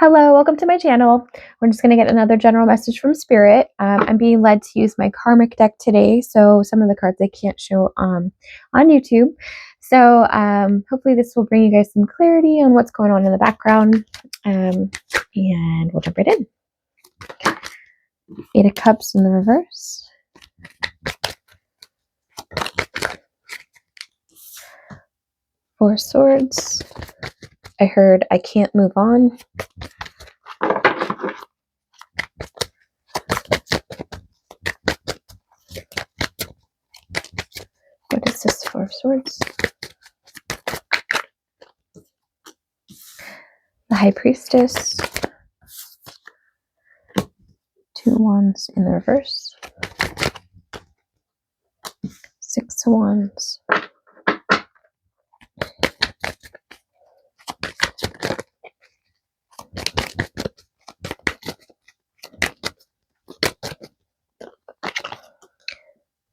Hello, welcome to my channel. We're just going to get another general message from Spirit. I'm being led to use my karmic deck today, so some of the cards I can't show on YouTube. So hopefully this will bring you guys some clarity on what's going on in the background, and we'll jump right in. Eight of Cups in the reverse. Four of Swords. I heard I can't move on. What is this Four of Swords? The High Priestess. Two Wands in the reverse. Six of Wands.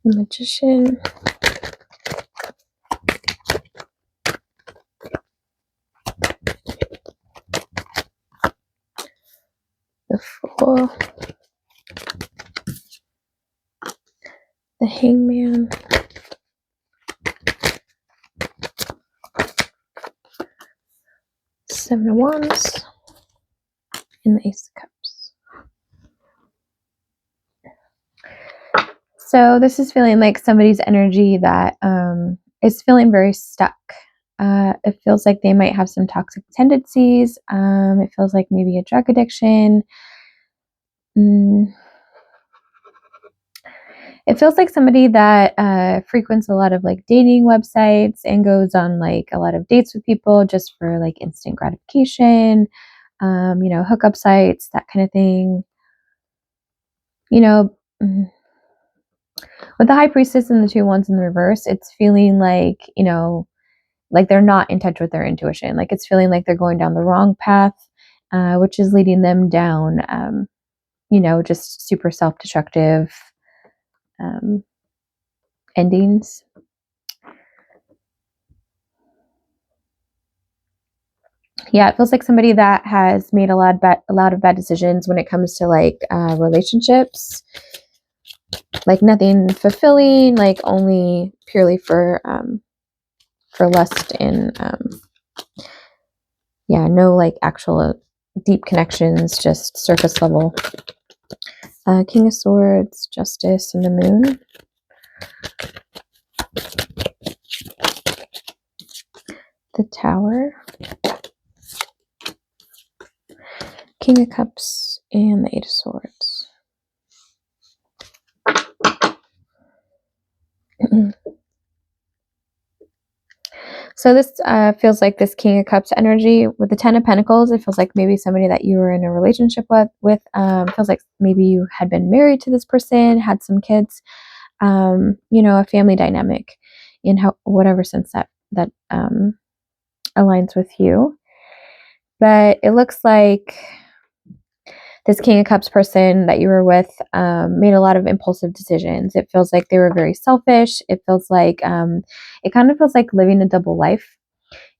The Magician. The Fool. The Hangman. Seven of Wands. And the Ace of Cups. So this is feeling like somebody's energy that is feeling very stuck. It feels like they might have some toxic tendencies. It feels like maybe a drug addiction. It feels like somebody that frequents a lot of like dating websites and goes on like a lot of dates with people just for like instant gratification, hookup sites, that kind of thing. With the High Priestess and the two Wands in the reverse, it's feeling like, like they're not in touch with their intuition. Like it's feeling like they're going down the wrong path, which is leading them down, just super self-destructive endings. Yeah, it feels like somebody that has made a lot of bad decisions when it comes to like relationships, like nothing fulfilling, like only purely for lust and no like actual deep connections, just surface level. King of Swords, Justice, and the Moon. The Tower. King of Cups and the Eight of Swords. So this feels like this King of Cups energy with the Ten of Pentacles. It feels like maybe somebody that you were in a relationship with. Feels like maybe you had been married to this person, had some kids. A family dynamic in whatever sense that aligns with you. But it looks like this King of Cups person that you were with made a lot of impulsive decisions. It feels like they were very selfish. It feels like it kind of feels like living a double life.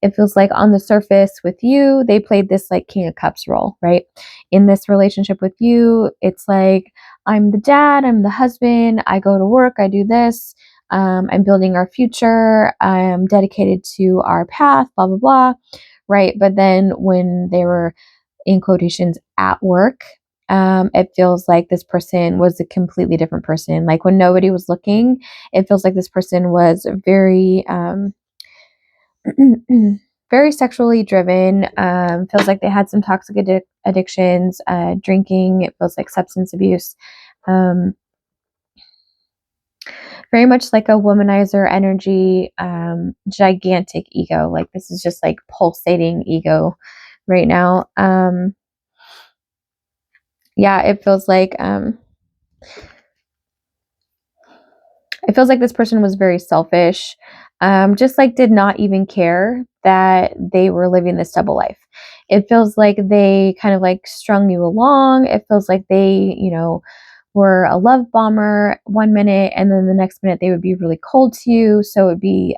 It feels like on the surface with you, they played this like King of Cups role, right? In this relationship with you, it's like, I'm the dad, I'm the husband, I go to work, I do this, I'm building our future, I'm dedicated to our path, blah, blah, blah, right? But then when they were, in quotations, at work, it feels like this person was a completely different person. Like when nobody was looking, it feels like this person was very very sexually driven. Feels like they had some toxic addictions, drinking. It feels like substance abuse. Very much like a womanizer energy, gigantic ego. Like this is just like pulsating ego right now. It feels like this person was very selfish. Just like did not even care that they were living this double life. It feels like they kind of like strung you along. It feels like they, were a love bomber one minute and then the next minute they would be really cold to you. So it would be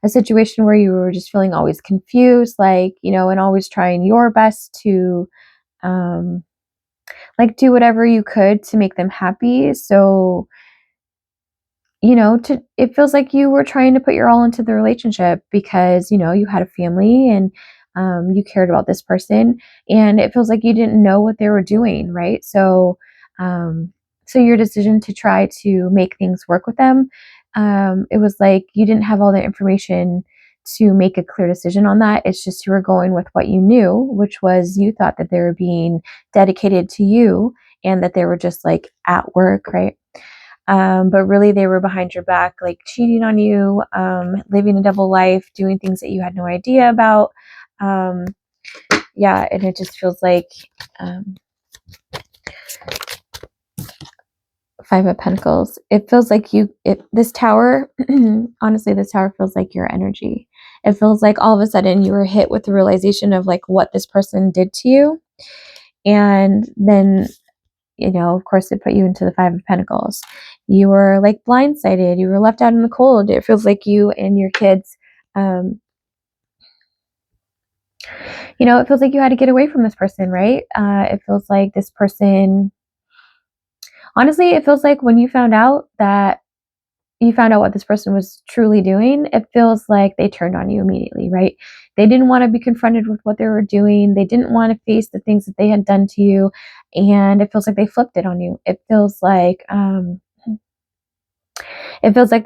a situation where you were just feeling always confused, like, and always trying your best to, um, like, do whatever you could to make them happy. So, it feels like you were trying to put your all into the relationship because, you had a family and you cared about this person, and it feels like you didn't know what they were doing, right? Um, so your decision to try to make things work with them, it was like you didn't have all the information to make a clear decision on that. It's just you were going with what you knew, which was you thought that they were being dedicated to you and that they were just like at work, right? But really they were behind your back, like cheating on you, living a double life, doing things that you had no idea about. Um, yeah, and it just feels like um, Five of Pentacles. It feels like this tower, honestly, this tower feels like your energy. It feels like all of a sudden you were hit with the realization of like what this person did to you. And then of course, it put you into the Five of Pentacles. You were like blindsided. You were left out in the cold. It feels like you and your kids, it feels like you had to get away from this person, right? It feels like this person, honestly, it feels like when you found out what this person was truly doing, it feels like they turned on you immediately, right? They didn't want to be confronted with what they were doing. They didn't want to face the things that they had done to you. And it feels like they flipped it on you. It feels like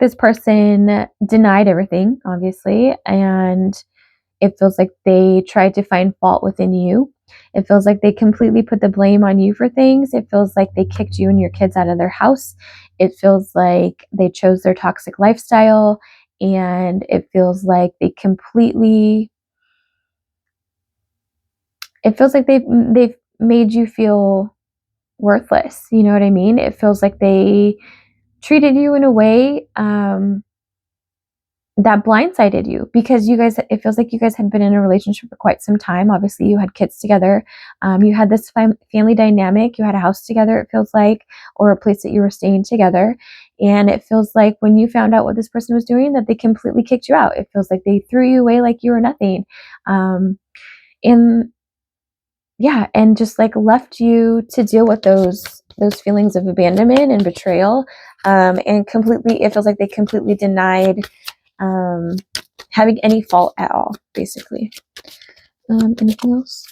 this person denied everything, obviously, and it feels like they tried to find fault within you. It feels like they completely put the blame on you for things. It feels like they kicked you and your kids out of their house. It feels like they chose their toxic lifestyle, and it feels like they've made you feel worthless. You know what I mean? It feels like they treated you in a way that blindsided you because it feels like you guys had been in a relationship for quite some time. Obviously you had kids together. You had this family dynamic. You had a house together, it feels like, or a place that you were staying together. And it feels like when you found out what this person was doing, that they completely kicked you out. It feels like they threw you away like you were nothing. And yeah, and just like left you to deal with those feelings of abandonment and betrayal. And completely, it feels like they completely denied um, having any fault at all, basically. Anything else?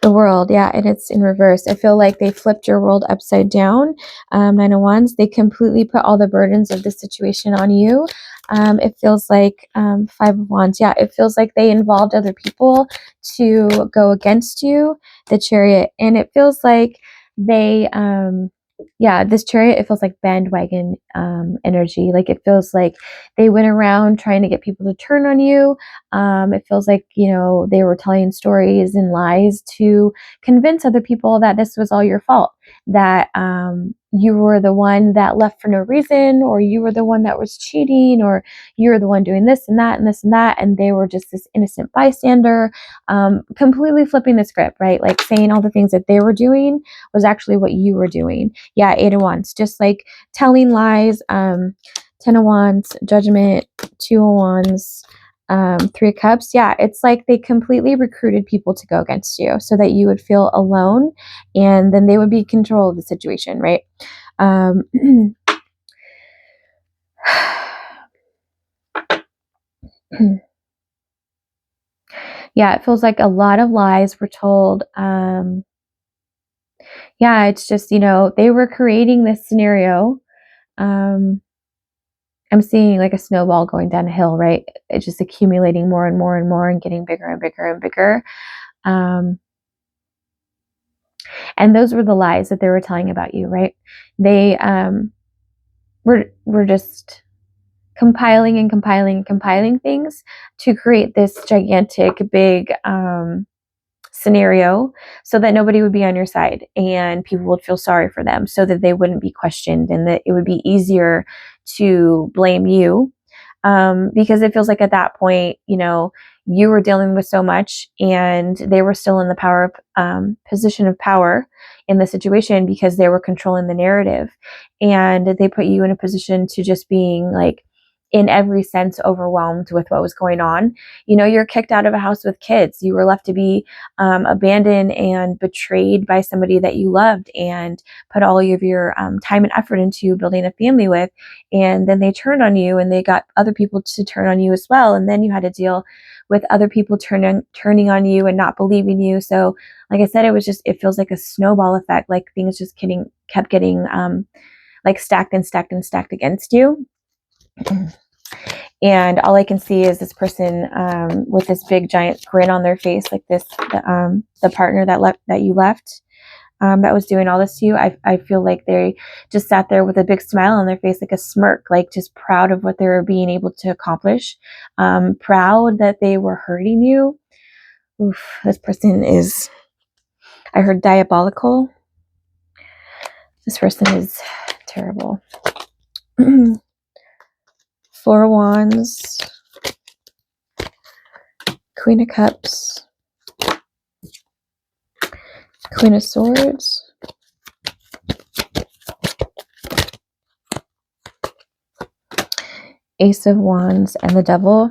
The World, yeah, and it's in reverse. I feel like they flipped your world upside down. Nine of Wands, they completely put all the burdens of the situation on you. It feels like Five of Wands, yeah, it feels like they involved other people to go against you, the Chariot, and it feels like they yeah, this Chariot, it feels like bandwagon energy. Like it feels like they went around trying to get people to turn on you. It feels like, they were telling stories and lies to convince other people that this was all your fault, that you were the one that left for no reason, or you were the one that was cheating, or you were the one doing this and that and this and that, and they were just this innocent bystander, completely flipping the script, right? Like saying all the things that they were doing was actually what you were doing. Yeah, Eight of Wands, just like telling lies. Ten of Wands, Judgment, Two of Wands, Three of Cups. Yeah, it's like they completely recruited people to go against you so that you would feel alone, and then they would be in control of the situation, right? Um, yeah, it feels like a lot of lies were told. Yeah, it's just, they were creating this scenario. Um, I'm seeing like a snowball going down a hill, right? It's just accumulating more and more and more and getting bigger and bigger and bigger. Um, and those were the lies that they were telling about you, right? They were just compiling and compiling and compiling things to create this gigantic, big scenario so that nobody would be on your side and people would feel sorry for them so that they wouldn't be questioned and that it would be easier to blame you. because it feels like at that point, you were dealing with so much, and they were still in the position of power in the situation because they were controlling the narrative, and they put you in a position to just being like, in every sense, overwhelmed with what was going on. You're kicked out of a house with kids. You were left to be abandoned and betrayed by somebody that you loved and put all of your time and effort into building a family with. And then they turned on you, and they got other people to turn on you as well. And then you had to deal with other people turning on you and not believing you. So like I said, it feels like a snowball effect, like things just kept getting like stacked and stacked and stacked against you. And all I can see is this person with this big giant grin on their face, like the partner that you left, that was doing all this to you. I feel like they just sat there with a big smile on their face, like a smirk, like just proud of what they were being able to accomplish, proud that they were hurting you. Oof, this person is, I heard diabolical. This person is terrible. Four of Wands, Queen of Cups, Queen of Swords, Ace of Wands, and the Devil.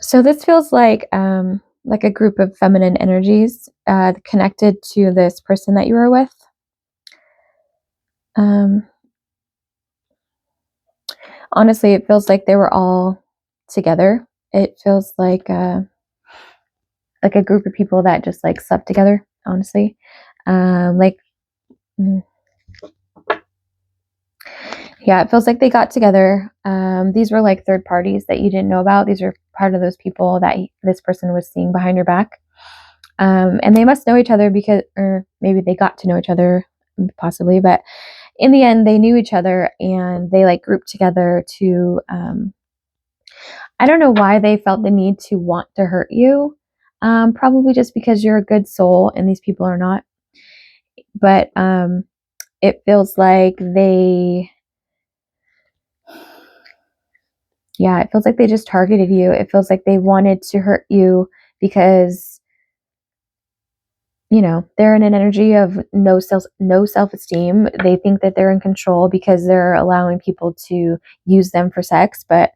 So this feels like a group of feminine energies connected to this person that you were with. Honestly, it feels like they were all together. It feels like a group of people that just like slept together, honestly. Yeah, it feels like they got together. These were like third parties that you didn't know about. These are part of those people that this person was seeing behind your back. And they must know each other or maybe they got to know each other, possibly, but in the end, they knew each other, and they like grouped together to, I don't know why they felt the need to want to hurt you. Probably just because you're a good soul and these people are not. But it feels like it feels like they just targeted you. It feels like they wanted to hurt you because, they're in an energy of no self-esteem. They think that they're in control because they're allowing people to use them for sex, but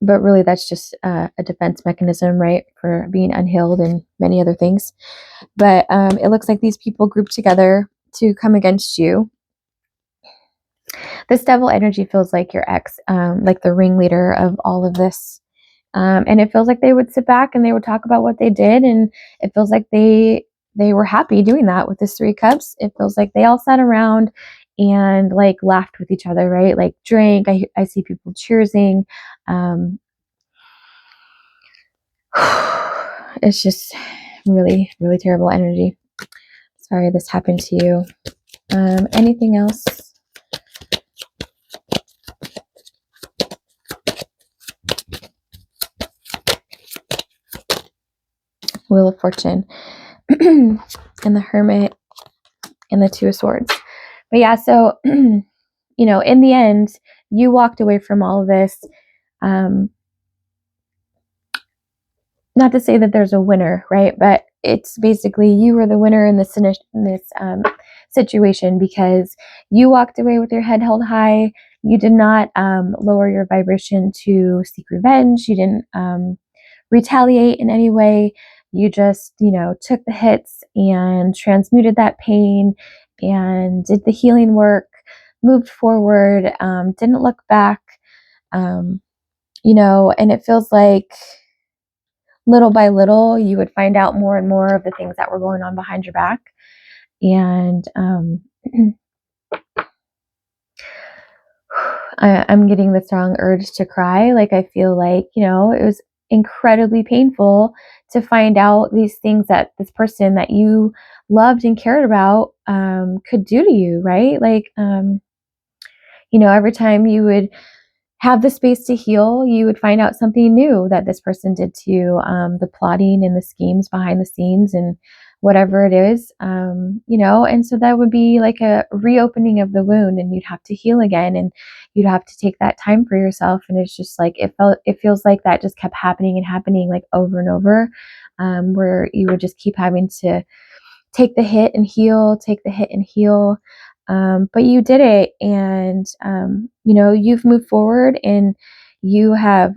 really that's just a defense mechanism, right, for being unhealed and many other things. But it looks like these people grouped together to come against you. This devil energy feels like your ex, like the ringleader of all of this. And it feels like they would sit back and they would talk about what they did. And it feels like they were happy doing that with this Three Cups. It feels like they all sat around and like laughed with each other, right? Like drank. I see people cheersing. It's just really, really terrible energy. Sorry this happened to you. Anything else? Wheel of Fortune, and the Hermit, and the Two of Swords. But yeah, so, in the end, you walked away from all of this. Not to say that there's a winner, right? But it's basically you were the winner in this situation because you walked away with your head held high. You did not lower your vibration to seek revenge. You didn't retaliate in any way. You just, took the hits and transmuted that pain and did the healing work, moved forward, didn't look back, and it feels like little by little, you would find out more and more of the things that were going on behind your back. And I'm getting the strong urge to cry. Like, I feel like, it was incredibly painful to find out these things that this person that you loved and cared about could do to you, right? Like, every time you would have the space to heal, you would find out something new that this person did to you, the plotting and the schemes behind the scenes and whatever it is, and so that would be like a reopening of the wound, and you'd have to heal again, and you'd have to take that time for yourself. And it's just like, it feels like that just kept happening and happening, like over and over, where you would just keep having to take the hit and heal, take the hit and heal. But you did it, and you've moved forward, and you have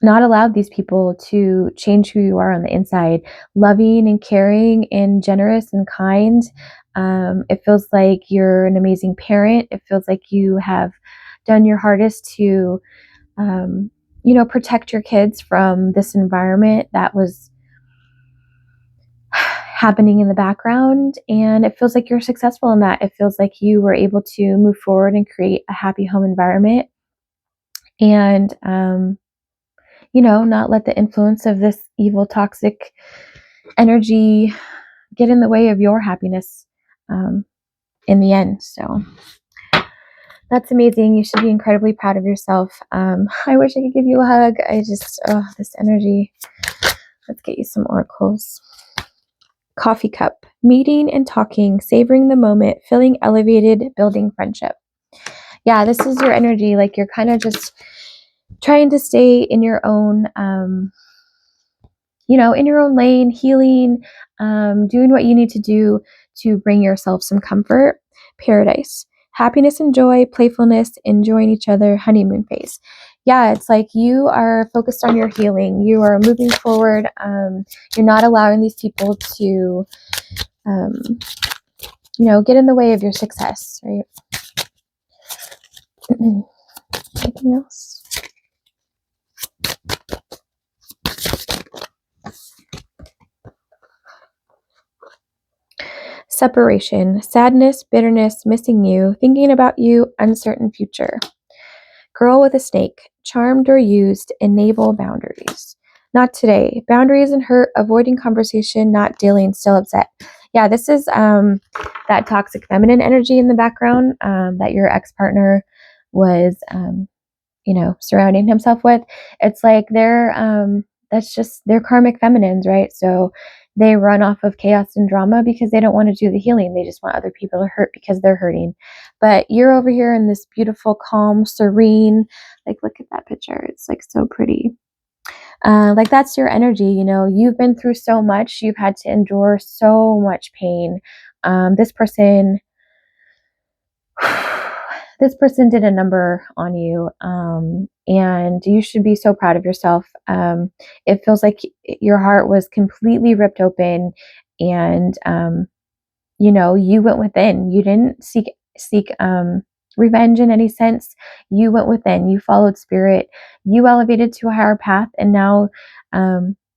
not allowed these people to change who you are on the inside. Loving and caring and generous and kind. It feels like you're an amazing parent. It feels like you have done your hardest to, protect your kids from this environment that was happening in the background. And it feels like you're successful in that. It feels like you were able to move forward and create a happy home environment. And, not let the influence of this evil, toxic energy get in the way of your happiness in the end. So that's amazing. You should be incredibly proud of yourself. I wish I could give you a hug. This energy. Let's get you some oracles. Coffee cup. Meeting and talking, savoring the moment, feeling elevated, building friendship. Yeah, this is your energy. Like, you're kind of just trying to stay in your own, in your own lane, healing, doing what you need to do to bring yourself some comfort. Paradise. Happiness and joy, playfulness, enjoying each other, honeymoon phase. Yeah, it's like you are focused on your healing. You are moving forward. You're not allowing these people to, get in the way of your success, right? Anything else? Separation, sadness, bitterness, missing you, thinking about you, uncertain future. Girl with a snake, charmed or used, enable boundaries. Not today. Boundaries and hurt, avoiding conversation, not dealing, still upset. Yeah, this is that toxic feminine energy in the background that your ex-partner was, surrounding himself with. It's like that's just, they're karmic feminines, right? So they run off of chaos and drama because they don't want to do the healing. They just want other people to hurt because they're hurting. But you're over here in this beautiful, calm, serene, like, look at that picture. It's like so pretty. Like, that's your energy. You've been through so much. You've had to endure so much pain. This person this person did a number on you, and you should be so proud of yourself. It feels like your heart was completely ripped open, and you went within. You didn't seek revenge in any sense. You went within. You followed spirit. You elevated to a higher path, and now,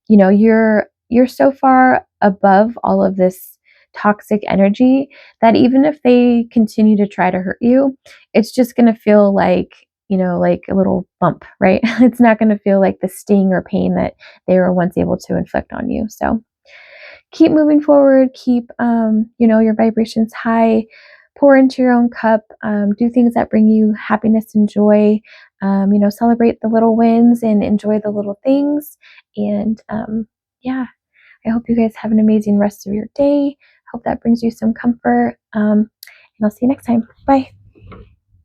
you're so far above all of this toxic energy that even if they continue to try to hurt you, it's just going to feel like, like a little bump, right? It's not going to feel like the sting or pain that they were once able to inflict on you. So keep moving forward, keep, your vibrations high, pour into your own cup, do things that bring you happiness and joy, celebrate the little wins and enjoy the little things. And yeah, I hope you guys have an amazing rest of your day. Hope that brings you some comfort. And I'll see you next time. Bye.